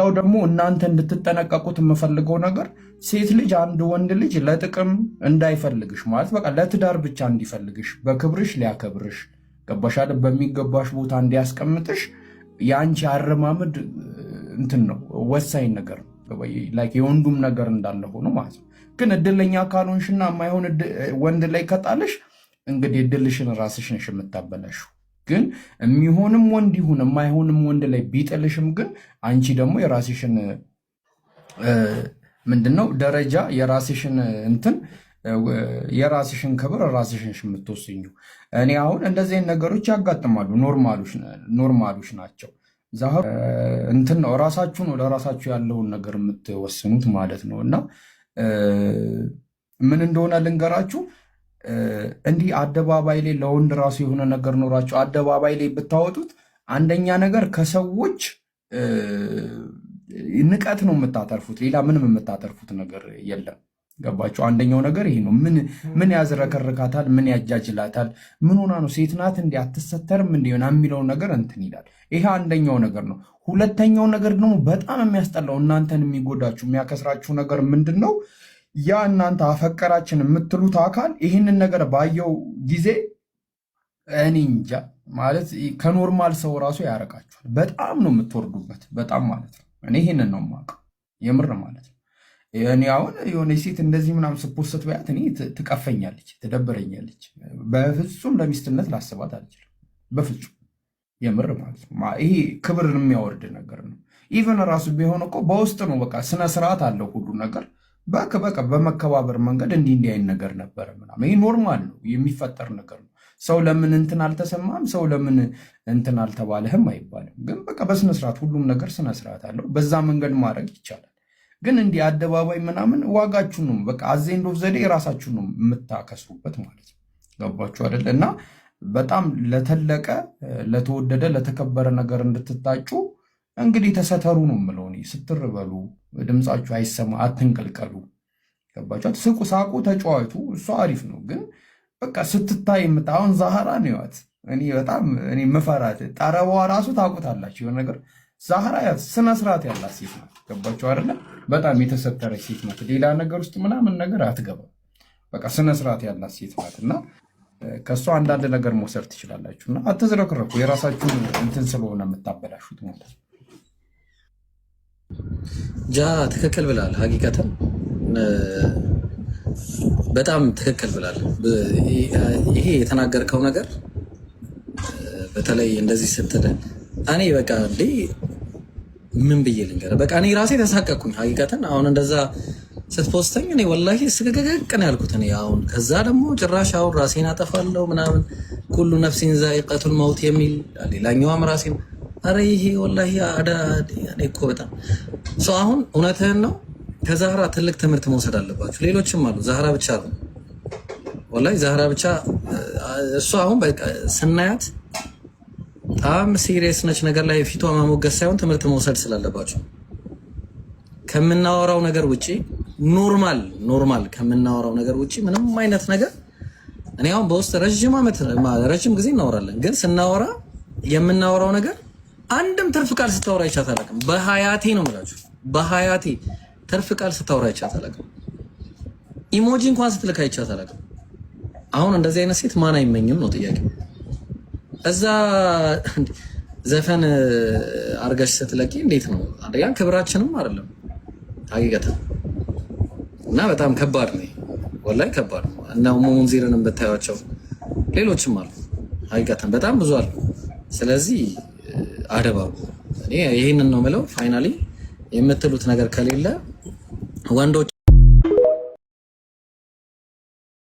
ያው ደግሞ እናንተ እንድትጠነቀቁት የምፈልገው ነገር ሴት ልጅ አንድ ወንድ ልጅ ለጥቅም እንዳይፈልግሽ ማለት በቃ ለትዳር ብቻ እንዲፈልግሽ በክብርሽ ሊያከብርሽ ገባሻል በሚገባሽ ቦታ እንዲያስቀምጥሽ የአንቺ አረማመድ እንትን ነው ወሳኝ ነገር ነው። ላይክ የወንዱም ነገር እንዳለ ሆኖ ማለት ነው። ግን እድለኛ ካልሆንሽና የማይሆን ወንድ ላይ ከጣለሽ እንግዲህ እድልሽን ራስሽ ነሽ የምታበላሽው። ግን የሚሆንም ወንድ ይሁን የማይሆንም ወንድ ላይ ቢጥልሽም ግን አንቺ ደግሞ የራስሽን ምንድነው ደረጃ የራስሽን እንትን የራስሽን ክብር ራስሽን የምትወስኙ። እኔ አሁን እንደዚህ አይነት ነገሮች ያጋጥማሉ፣ ኖርማሎች ናቸው። ዛህር እንትን ነው ራሳችሁ ነው ለራሳችሁ ያለውን ነገር የምትወስኑት ማለት ነው። እና ምን እንደሆነ ልንገራችሁ። እንዲህ አደባባይ ላይ ለወንድ ራሱ የሆነ ነገር ኖራችሁ አደባባይ ላይ ብታወጡት አንደኛ ነገር ከሰዎች ንቀት ነው የምታተርፉት። ሌላ ምንም የምታተርፉት ነገር የለም። ገባችሁ? አንደኛው ነገር ይሄ ነው። ምን ያዝረከርካታል? ምን ያጃጅላታል? ምን ሆና ነው ሴት ናት እንዲ አትሰተርም እንዲሆን የሚለውን ነገር እንትን ይላል። ይሄ አንደኛው ነገር ነው። ሁለተኛው ነገር ደግሞ በጣም የሚያስጠላው እናንተን የሚጎዳችሁ የሚያከስራችሁ ነገር ምንድን ነው? ያ እናንተ አፈቀራችን የምትሉት አካል ይህንን ነገር ባየው ጊዜ እኔ እንጃ ማለት ከኖርማል ሰው ራሱ ያረቃችኋል። በጣም ነው የምትወርዱበት፣ በጣም ማለት ነው። እኔ ይህንን ነው የማውቀው የምር ማለት ነው። እኔ አሁን የሆነ ሴት እንደዚህ ምናምን ስፖስት በያት እኔ ትቀፈኛለች፣ ትደብረኛለች። በፍጹም ለሚስትነት ላስባት አልችልም፣ በፍጹም የምር ማለት ነው። ይሄ ክብርን የሚያወርድ ነገር ነው። ኢቨን ራሱ ቢሆን እኮ በውስጥ ነው በቃ ስነ ስርዓት አለው ሁሉ ነገር በቃ በመከባበር መንገድ እንዲህ አይነት ነገር ነበረ ምናምን። ይሄ ኖርማል ነው የሚፈጠር ነገር ነው። ሰው ለምን እንትን አልተሰማም፣ ሰው ለምን እንትን አልተባለህም አይባልም። ግን በቃ በስነ ስርዓት ሁሉም ነገር ስነ ስርዓት አለው። በዛ መንገድ ማድረግ ይቻላል። ግን እንዲህ አደባባይ ምናምን ዋጋችሁ ነው በቃ አዘንዶ ዘዴ የራሳችሁ ነው የምታከስሩበት ማለት ነው። ገባችሁ አይደል? እና በጣም ለተለቀ ለተወደደ ለተከበረ ነገር እንድትታጩ እንግዲህ ተሰተሩ ነው የምለው እኔ። ስትር በሉ፣ ድምፃችሁ አይሰማ፣ አትንቀልቀሉ። ገባችሁ? ስቁ፣ ሳቁ፣ ተጫዋቱ። እሷ አሪፍ ነው። ግን በቃ ስትታይ አሁን ዛህራ ነው ያት እኔ በጣም እኔ መፈራት ጠረቧ ራሱ ታውቁታላችሁ የሆነ ነገር ዛህራ ያት ስነ ስርዓት ያላት ሴት ናት። ገባችሁ አይደለ? በጣም የተሰተረች ሴት ናት። ሌላ ነገር ውስጥ ምናምን ነገር አትገባም። በቃ ስነ ስርዓት ያላት ሴት ናት እና ከእሷ አንዳንድ ነገር መውሰድ ትችላላችሁ። እና አትዝረክረኩ፣ የራሳችሁን እንትን ስለሆነ የምታበላሹት ማለት ነው። ጃ ትክክል ብላል። ሀቂቀትን በጣም ትክክል ብላል። ይሄ የተናገርከው ነገር በተለይ እንደዚህ ስትል እኔ በቃ እንዴ ምን ብዬ ልንገርህ፣ በቃ እኔ ራሴ ተሳቀቅኩኝ። ሀቂቀትን አሁን እንደዛ ስትፖስተኝ እኔ ወላሂ ስገገቅ ነው ያልኩት። እኔ አሁን ከዛ ደግሞ ጭራሽ አሁን ራሴን አጠፋለሁ ምናምን ኩሉ ነፍሲን ዛኢቀቱል መውት የሚል ሌላኛዋም ራሴን አረ ይሄ ወላሂ እኔ እኮ በጣም ሰው አሁን እውነትህን ነው። ከዛህራ ትልቅ ትምህርት መውሰድ አለባችሁ። ሌሎችም አሉ፣ ዛህራ ብቻ ነው ወላሂ ዛህራ ብቻ። እሱ አሁን በቃ ስናያት በጣም ሲሪየስ ነች ነገር ላይ ፊቷ ማሞገስ ሳይሆን ትምህርት መውሰድ ስላለባችሁ ከምናወራው ነገር ውጪ ኖርማል ከምናወራው ነገር ውጪ ምንም አይነት ነገር እኔ አሁን በውስጥ ረጅም ጊዜ እናወራለን። ግን ስናወራ የምናወራው ነገር አንድም ትርፍ ቃል ስታወራ አይቻት አላውቅም። በሀያቴ ነው የምላችሁ፣ በሀያቴ ትርፍ ቃል ስታወራ አይቻት አላውቅም። ኢሞጂ እንኳን ስትልክ አይቻት አላውቅም። አሁን እንደዚህ አይነት ሴት ማን አይመኝም ነው ጥያቄው። እዛ ዘፈን አርገሽ ስትለቂ እንዴት ነው አንደኛ ክብራችንም አይደለም ሀቂቀትን። እና በጣም ከባድ ነው ወላሂ ከባድ ነው። እና ሙንዚርንም ብታያቸው ሌሎችም አሉ ሀቂቀትን በጣም ብዙ አሉ። ስለዚህ አደባቡ እኔ ይሄንን ነው የምለው። ፋይናሊ የምትሉት ነገር ከሌለ ወንዶች